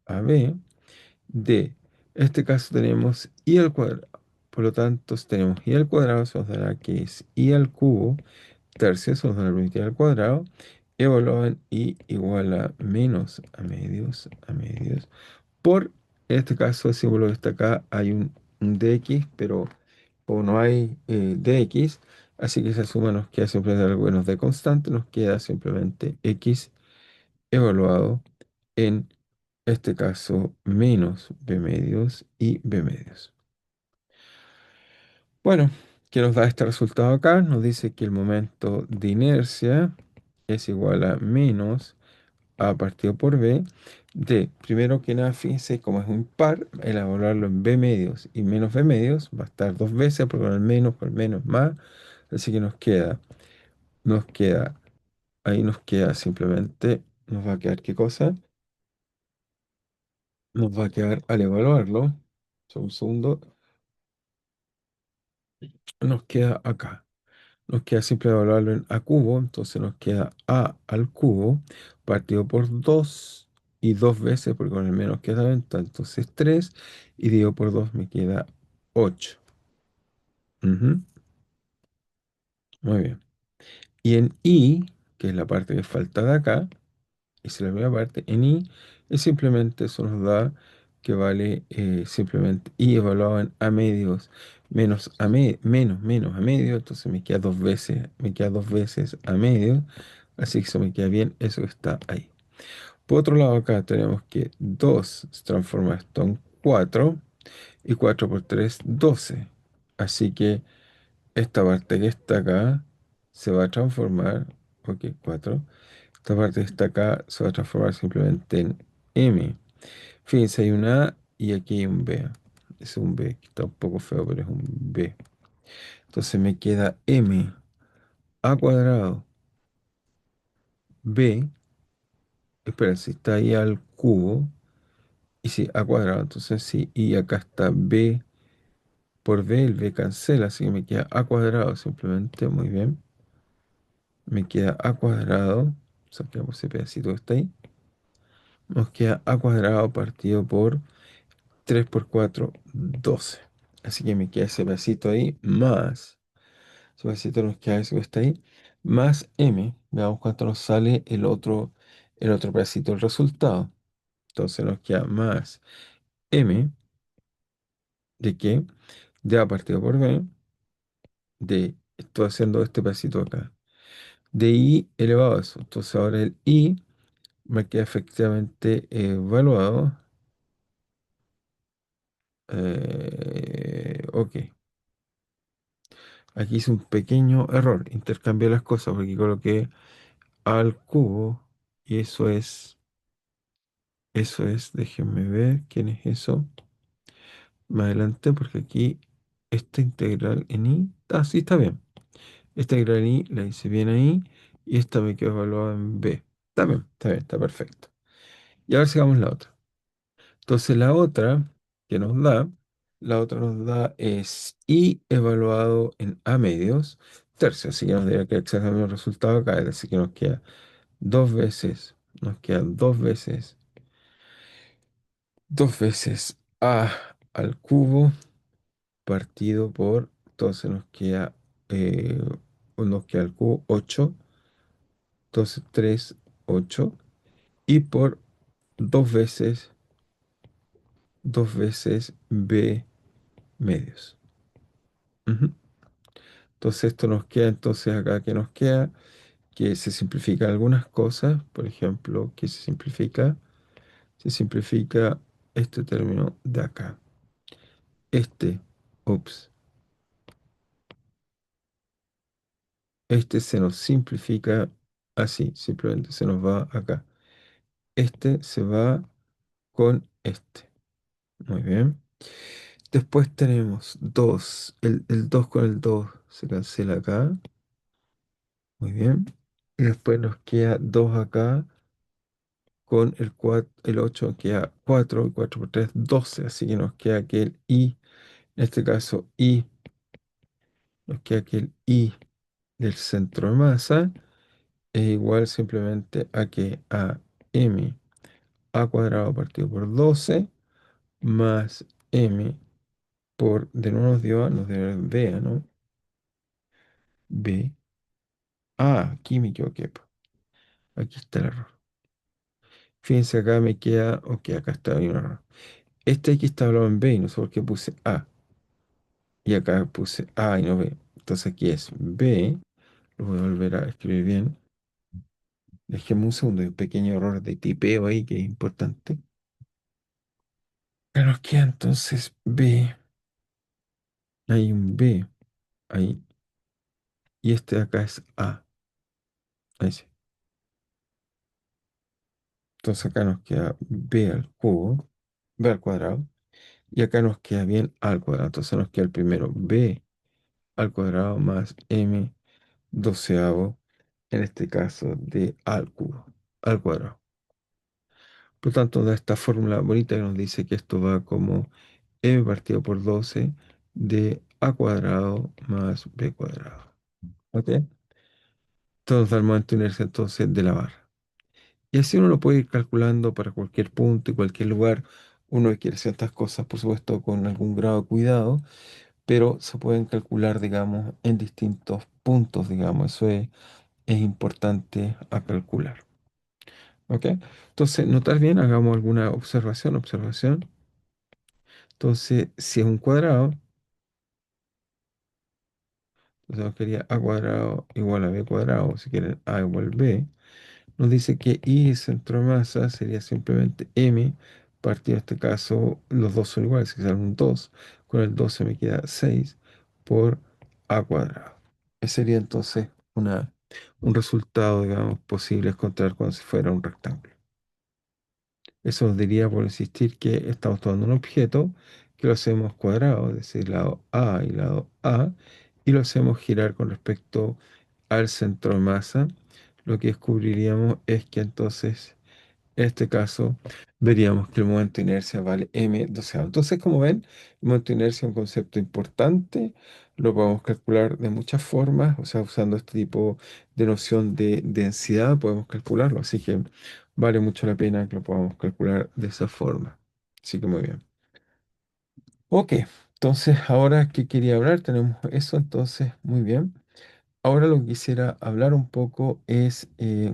a b, de, en este caso tenemos i al cuadrado, por lo tanto tenemos i al cuadrado, se nos dará que es i al cubo, tercios, nos da la primitiva al cuadrado, evaluado en i igual a menos a medios, por, en este caso, el símbolo que está acá, hay un dx, pero como no hay dx, así que esa suma nos queda simplemente algo que nos dé constante, nos queda simplemente x evaluado en este caso menos b medios y b medios. Bueno, ¿qué nos da este resultado acá? Nos dice que el momento de inercia es igual a menos A partido por B de, primero que nada, fíjense como es un par, el evaluarlo en B medios y menos B medios, va a estar dos veces, porque con el menos más, así que nos queda, ahí nos queda simplemente, nos va a quedar ¿qué cosa? Nos va a quedar al evaluarlo, un segundo, nos queda acá. Nos queda simple evaluarlo en a cubo, entonces nos queda a al cubo partido por 2 y dos veces, porque con el menos queda venta, entonces 3 y dividido por 2 me queda 8. Ujú, muy bien. Y en i, que es la parte que falta de acá, esa es la primera parte, en i es simplemente eso nos da que vale simplemente i evaluado en a medios menos menos a medio, entonces me queda dos veces a medio, así que se me queda bien eso que está ahí. Por otro lado, acá tenemos que 2 se transforma esto en 4 y 4 por 3 12. Así que esta parte que está acá se va a transformar, ok, 4. Esta parte que está acá se va a transformar simplemente en m. Fíjense, hay un A y aquí hay un B. Es un B, que está un poco feo, pero es un B. Entonces me queda m a cuadrado b, espera, si está ahí al cubo, y si a cuadrado, entonces sí, y acá está b por b, el b cancela, así que me queda a cuadrado simplemente, muy bien. Me queda a cuadrado, saquemos ese pedacito que está ahí, nos queda a cuadrado partido por 3 por 4 12. Así que me queda ese pedacito ahí, más, ese pedacito nos queda eso que está ahí, más m, veamos cuánto nos sale el otro pedacito del resultado. Entonces nos queda más m de qué, de a partido por b, de, estoy haciendo este pedacito acá, de i elevado a eso. Entonces ahora el i me queda efectivamente evaluado. Ok, aquí hice un pequeño error, intercambié las cosas porque coloqué al cubo y déjenme ver quién es eso. Más adelante porque aquí esta integral en i, ah, sí, está bien. Esta integral en i la hice bien ahí y esta me quedó evaluada en b. Está bien, está perfecto. Y ahora sigamos la otra. Entonces la otra que nos da, la otra nos da es i evaluado en a medios tercios. Así que nos daría que exactamente el resultado acá. Es decir, que nos queda dos veces a al cubo partido por, entonces eh, nos queda al cubo 8, entonces 3 8 y por dos veces, b medios. Ujú. Entonces esto nos queda, entonces acá que nos queda, que se simplifican algunas cosas, por ejemplo, que se simplifica este término de acá. Este, ups, este se nos simplifica así, simplemente se nos va acá. Este se va con este. Muy bien. Después tenemos 2. El 2 con el 2 se cancela acá. Muy bien. Y después nos queda 2 acá. Con el 4, el 8 queda 4 y 4 por 3 12. Así que nos queda que el i, en este caso i, nos queda que el i del centro de masa es igual simplemente a que a m a cuadrado partido por 12 más m por, de nuevo nos dio a, nos dio b, ¿no? B. Ah, aquí me equivoqué, po. Aquí está el error. Fíjense, acá me queda, ok, acá está bien un error. Este aquí está hablado en B y no sé por qué puse A. Y acá puse A y no B. Entonces aquí es B. Lo voy a volver a escribir bien. Déjenme un segundo, hay un pequeño error de tipeo ahí que es importante. Acá nos queda entonces B. Hay un B ahí. Y este de acá es A. Ahí sí. Entonces acá nos queda B al cubo, B al cuadrado. Y acá nos queda bien A al cuadrado. Entonces nos queda el primero B al cuadrado más M doceavo, en este caso de A al cubo, al cuadrado. Por lo tanto, da esta fórmula bonita que nos dice que esto va como m partido por 12 de a cuadrado más b cuadrado. ¿Ok? Esto nos da el momento de inercia entonces de la barra. Y así uno lo puede ir calculando para cualquier punto y cualquier lugar. Uno quiere ciertas cosas, por supuesto, con algún grado de cuidado, pero se pueden calcular, digamos, en distintos puntos, digamos. Es importante a calcular. ¿Ok? Entonces, notar bien, hagamos alguna observación. Entonces, si es un cuadrado, entonces nos quería a cuadrado igual a b cuadrado, o si quieren a igual b. nos dice que I centro de masa sería simplemente M partido en este caso, los dos son iguales, que sale un 2. Con el 2 se me queda 6 por A cuadrado. Ese sería entonces un resultado, digamos, posible encontrar cuando se fuera un rectángulo. Eso nos diría, por insistir, que estamos tomando un objeto que lo hacemos cuadrado, es decir, lado A y lado A, y lo hacemos girar con respecto al centro de masa. Lo que descubriríamos es que entonces, en este caso, veríamos que el momento de inercia vale m doceavo. Entonces, como ven, el momento de inercia es un concepto importante, lo podemos calcular de muchas formas, o sea, usando este tipo de noción de densidad podemos calcularlo, así que vale mucho la pena que lo podamos calcular de esa forma. Así que muy bien. Ok, entonces ahora que quería hablar, tenemos eso, entonces muy bien. Ahora lo que quisiera hablar un poco es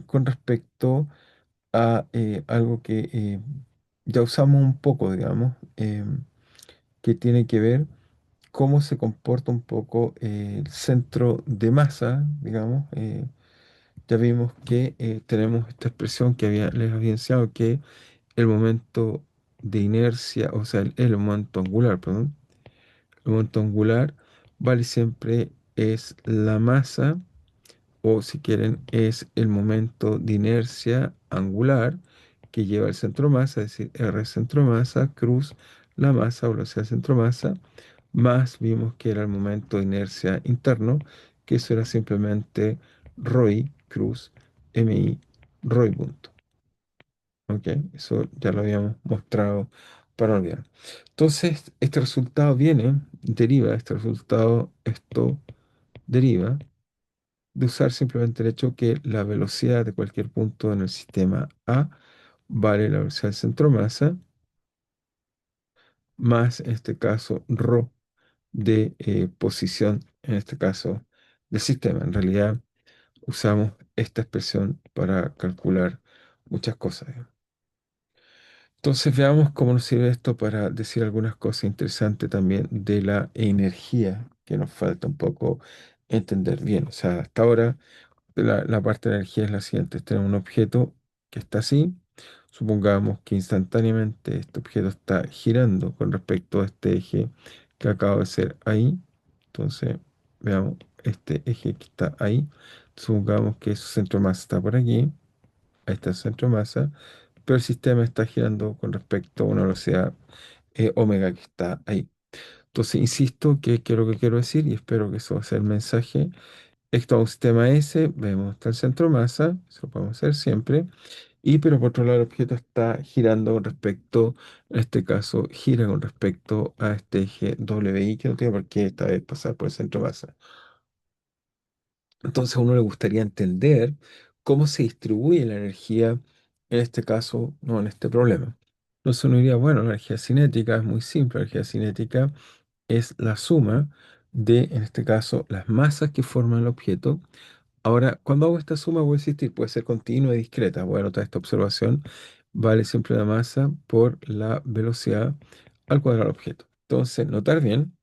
con respecto a algo que ya usamos un poco, digamos, que tiene que ver cómo se comporta un poco el centro de masa, digamos. Ya vimos que tenemos esta expresión que les había enseñado, que el momento de inercia, o sea, el momento angular, perdón, el momento angular vale siempre es la masa o si quieren, es el momento de inercia angular que lleva el centro de masa, es decir, R centro de masa, cruz la masa o velocidad centro de masa, más vimos que era el momento de inercia interno, que eso era simplemente ρi, cruz, mi, ρi punto. ¿Ok? Eso ya lo habíamos mostrado para no olvidar. Entonces, este resultado deriva, este resultado, esto deriva de usar simplemente el hecho que la velocidad de cualquier punto en el sistema A vale la velocidad del centro de masa más, en este caso, ρ de posición, en este caso, del sistema. En realidad, usamos esta expresión para calcular muchas cosas, digamos. Entonces, veamos cómo nos sirve esto para decir algunas cosas interesantes también de la energía, que nos falta un poco entender bien. O sea, hasta ahora la parte de energía es la siguiente. Tenemos un objeto que está así. Supongamos que instantáneamente este objeto está girando con respecto a este eje que acaba de ser ahí. Entonces, veamos este eje que está ahí. Supongamos que su centro de masa está por aquí. Ahí está el centro de masa. Pero el sistema está girando con respecto a una velocidad omega que está ahí. Entonces, insisto que es lo que quiero decir y espero que eso sea el mensaje. Esto es un sistema S, vemos está el centro de masa, eso lo podemos hacer siempre, y pero por otro lado el objeto está girando con respecto, en este caso gira con respecto a este eje WI, que no tiene por qué esta vez pasar por el centro de masa. Entonces a uno le gustaría entender cómo se distribuye la energía, en este caso, no en este problema. Entonces uno diría, bueno, la energía cinética es muy simple, la energía cinética es la suma de, en este caso, las masas que forman el objeto. Ahora, cuando hago esta suma, voy a insistir, puede ser continua y discreta. Voy a anotar esta observación. Vale siempre la masa por la velocidad al cuadrado del objeto. Entonces, notar bien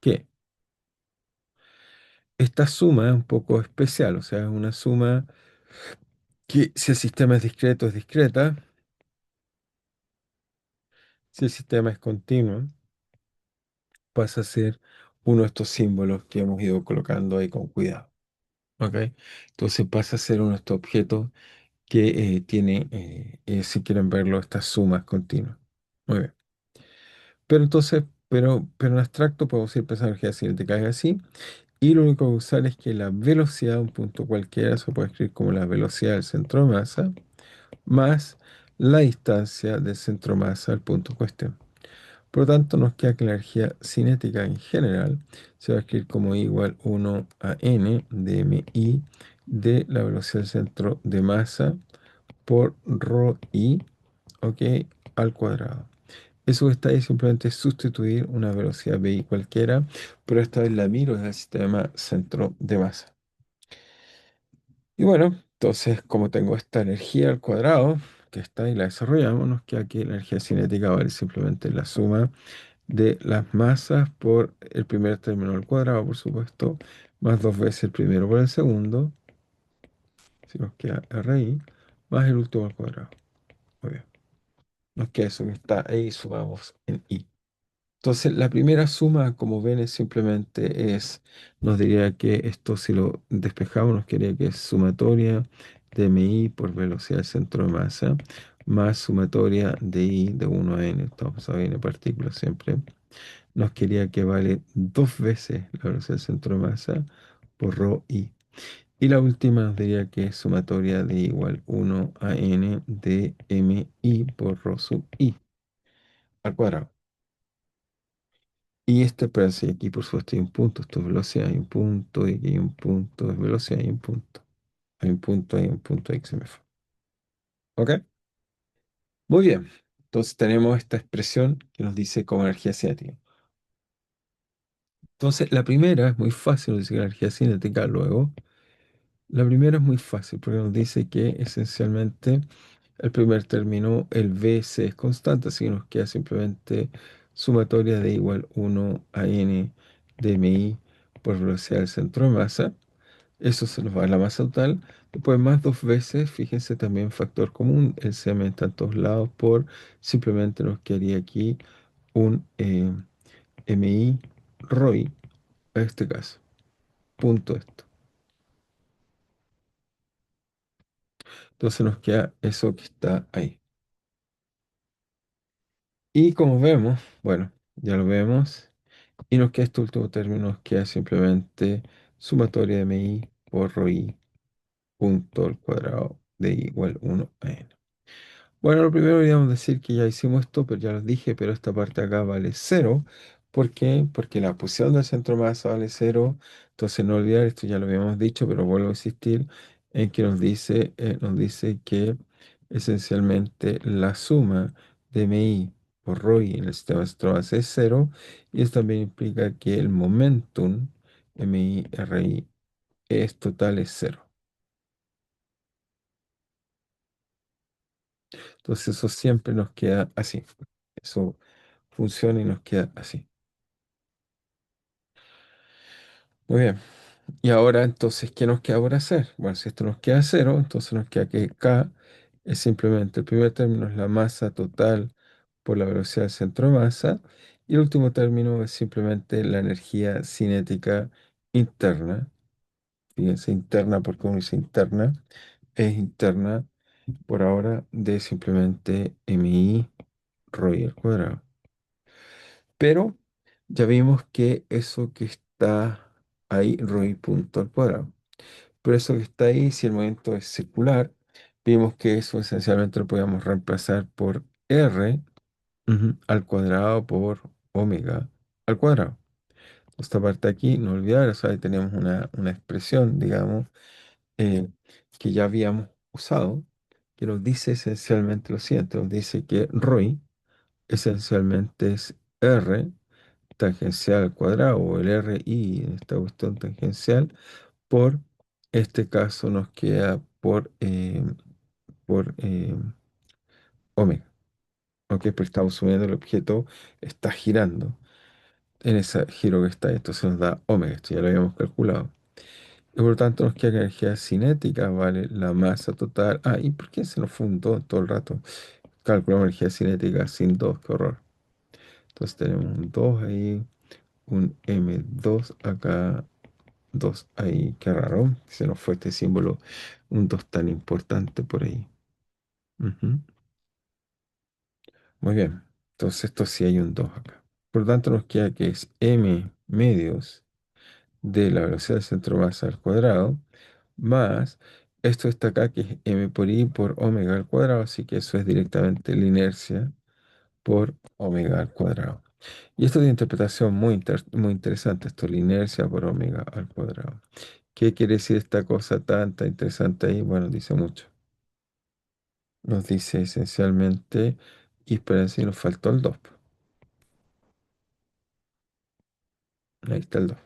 que esta suma es un poco especial, o sea, es una suma que si el sistema es discreto, es discreta. Si el sistema es continuo, pasa a ser uno de estos símbolos que hemos ido colocando ahí con cuidado. ¿Ok? Entonces pasa a ser uno de estos objetos que tiene, si quieren verlo, estas sumas continuas. Muy bien. Pero entonces, pero en abstracto podemos ir pensando que la cinética es así. Y lo único que usar es que la velocidad de un punto cualquiera se puede escribir como la velocidad del centro de masa más la distancia del centro de masa al punto en cuestión. Por lo tanto, nos queda que la energía cinética en general se va a escribir como I igual 1 a n de mi de la velocidad del centro de masa por ρi, ok, al cuadrado. Eso que está ahí simplemente es sustituir una velocidad vi cualquiera, pero esta vez la miro desde el sistema centro de masa. Y bueno, entonces como tengo esta energía al cuadrado, que está ahí, la desarrollamos, nos queda que la energía cinética vale simplemente la suma de las masas por el primer término al cuadrado, por supuesto, más dos veces el primero por el segundo, si nos queda RI, más el último al cuadrado. Muy bien. Nos queda eso que está ahí, sumamos en I. Entonces, la primera suma, como ven, es simplemente nos diría que esto, si lo despejamos, nos quedaría que es sumatoria de MI por velocidad del centro de masa, más sumatoria de I de 1 a N, estamos pensando en partículas siempre, nos quería que vale dos veces la velocidad del centro de masa por rho I. Y la última nos diría que es sumatoria de igual 1 a N de MI por rho sub I al cuadrado. Y este, pero sí, aquí por supuesto hay un punto, esto es velocidad, hay un punto, y aquí hay un punto, es velocidad, hay un punto. Hay un punto, ahí que se me fue. ¿Ok? Muy bien. Entonces tenemos esta expresión que nos dice como energía cinética. Entonces la primera es muy fácil, nos dice que la energía cinética luego. La primera es muy fácil porque nos dice que esencialmente el primer término, el Vc es constante, así que nos queda simplemente sumatoria de igual 1 a n de mi por velocidad del centro de masa. Eso se nos va a la masa total. Después más dos veces, fíjense también factor común, el cm está en todos lados por, simplemente nos quedaría aquí un mi ROI, en este caso, punto esto. Entonces nos queda eso que está ahí. Y como vemos, bueno, ya lo vemos, y nos queda este último término, nos queda simplemente sumatoria de mi por ROI punto al cuadrado de igual 1 a n. Bueno, lo primero deberíamos decir que ya hicimos esto, pero ya lo dije, pero esta parte acá vale cero. ¿Por qué? Porque la posición del centro de masa vale cero. Entonces no olvidar, esto ya lo habíamos dicho, pero vuelvo a insistir en que nos dice que esencialmente la suma de MI por ROI en el sistema de centro de masa es cero. Y esto también implica que el momentum MI RI es total es cero. Entonces eso siempre nos queda así. Eso funciona y nos queda así. Muy bien. Y ahora entonces, ¿qué nos queda por hacer? Bueno, si esto nos queda cero, entonces nos queda que K es simplemente, el primer término es la masa total por la velocidad del centro de masa, y el último término es simplemente la energía cinética interna. Fíjense, interna, porque uno dice interna, es interna por ahora de simplemente MI ρ al cuadrado. Pero ya vimos que eso que está ahí, ρ punto al cuadrado. Pero eso que está ahí, si el movimiento es circular, vimos que eso esencialmente lo podíamos reemplazar por r al cuadrado por omega al cuadrado. Esta parte aquí, no olvidar, o sea, ahí tenemos una expresión, digamos, eh, que ya habíamos usado, que nos dice esencialmente lo siguiente, nos dice que ρ esencialmente es r tangencial al cuadrado o el RI en esta cuestión tangencial, por este caso nos queda por omega, ¿ok? Porque estamos subiendo el objeto, está girando en ese giro que está ahí, entonces nos da omega, esto ya lo habíamos calculado. Y por lo tanto nos queda que energía cinética vale la masa total. Ah, ¿y por qué se nos fue un 2 todo el rato? Calculamos energía cinética sin 2, qué horror. Entonces tenemos un 2 ahí, un M2 acá, 2 ahí, qué raro, se nos fue este símbolo, un 2 tan importante por ahí. Ujú. Muy bien, entonces esto sí hay un 2 acá. Por lo tanto nos queda que es m medios de la velocidad del centro de masa al cuadrado, más esto está acá que es m por i por omega al cuadrado, así que eso es directamente la inercia por omega al cuadrado. Y esto tiene interpretación muy interesante, esto, la inercia por omega al cuadrado. ¿Qué quiere decir esta cosa tan interesante ahí? Bueno, dice mucho. Nos dice esencialmente, y esperen si nos faltó el 2. Ahí está el 2.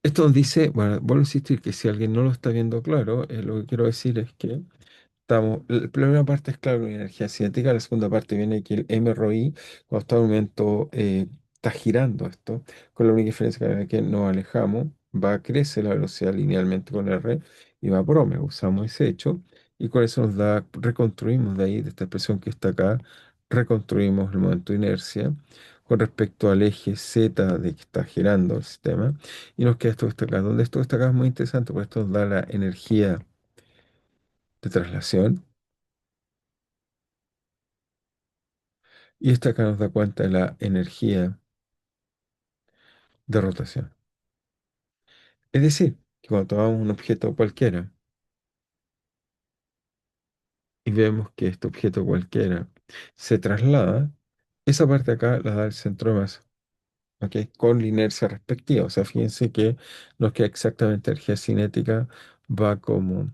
Esto nos dice, bueno, vuelvo a insistir que si alguien no lo está viendo claro, lo que quiero decir es que La primera parte es, claro, la energía cinética, la segunda parte viene que el MRI, cuando está en un momento, está girando esto, con la única diferencia que nos alejamos, crece la velocidad linealmente con R y va por omega, usamos ese hecho, y con eso nos da, reconstruimos de ahí, de esta expresión que está acá, reconstruimos el momento de inercia con respecto al eje Z de que está girando el sistema, y nos queda esto que está acá, donde esto que está acá es muy interesante, porque esto nos da la energía de traslación. Y esta acá nos da cuenta de la energía de rotación. Es decir, que cuando tomamos un objeto cualquiera y vemos que este objeto cualquiera se traslada, esa parte acá la da el centro de masa, ¿ok? Con la inercia respectiva. O sea, fíjense que nos queda exactamente energía cinética, va como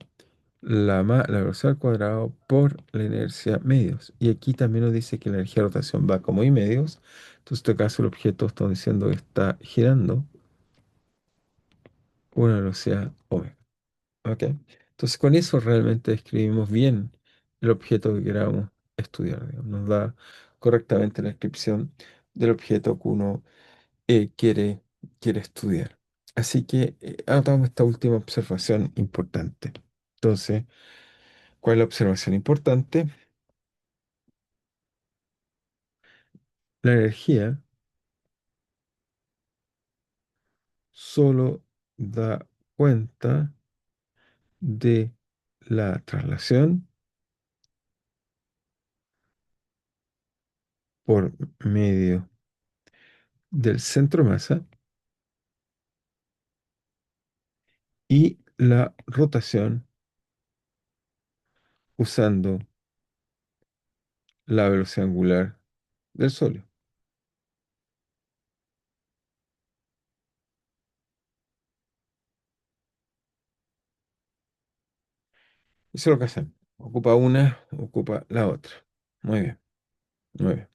la velocidad al cuadrado por la inercia medios. Y aquí también nos dice que la energía de rotación va como I medios. Entonces, en este caso, el objeto estamos diciendo que está girando con una velocidad omega. ¿Ok? Entonces con eso realmente describimos bien el objeto que queramos estudiar, digamos. Nos da correctamente la descripción del objeto que uno quiere estudiar. Así que anotamos esta última observación importante. Entonces, ¿cuál es la observación importante? La energía solo da cuenta de la traslación por medio del centro de masa y la rotación usando la velocidad angular del sólido. Eso es lo que hacemos. Ocupa una, ocupa la otra. Muy bien, muy bien.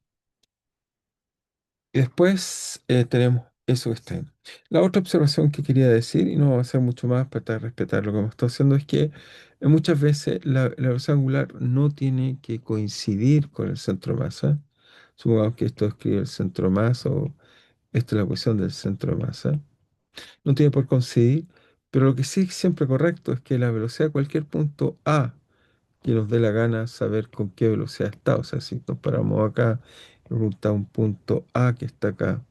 Y después tenemos eso que está ahí. La otra observación que quería decir, y no va a ser mucho más para respetar lo que hemos estado haciendo, es que muchas veces la velocidad angular no tiene que coincidir con el centro de masa. Supongamos que esto escribe el centro de masa o esta es la ecuación del centro de masa. No tiene por coincidir, pero lo que sí es siempre correcto es que la velocidad de cualquier punto A que nos dé la gana saber con qué velocidad está. O sea, si nos paramos acá y preguntamos un punto A que está acá,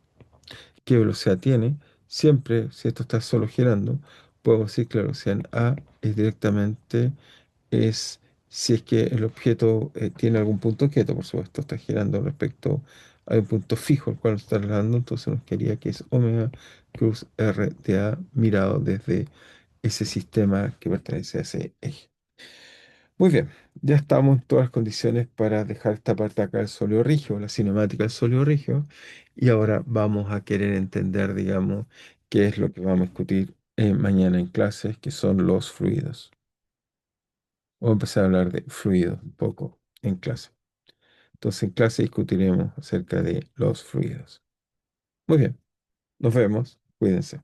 qué velocidad tiene, siempre, si esto está solo girando, podemos decir que la velocidad en A es directamente, es si es que el objeto tiene algún punto quieto, por supuesto, está girando respecto a un punto fijo al cual está trasladando, entonces nos quedaría que es omega cruz R de A mirado desde ese sistema que pertenece a ese eje. Muy bien, ya estamos en todas las condiciones para dejar esta parte acá del sólido rígido, la cinemática del sólido rígido, y ahora vamos a querer entender, digamos, qué es lo que vamos a discutir mañana en clases, que son los fluidos. Vamos a empezar a hablar de fluidos un poco en clase. Entonces, en clase discutiremos acerca de los fluidos. Muy bien, nos vemos, cuídense.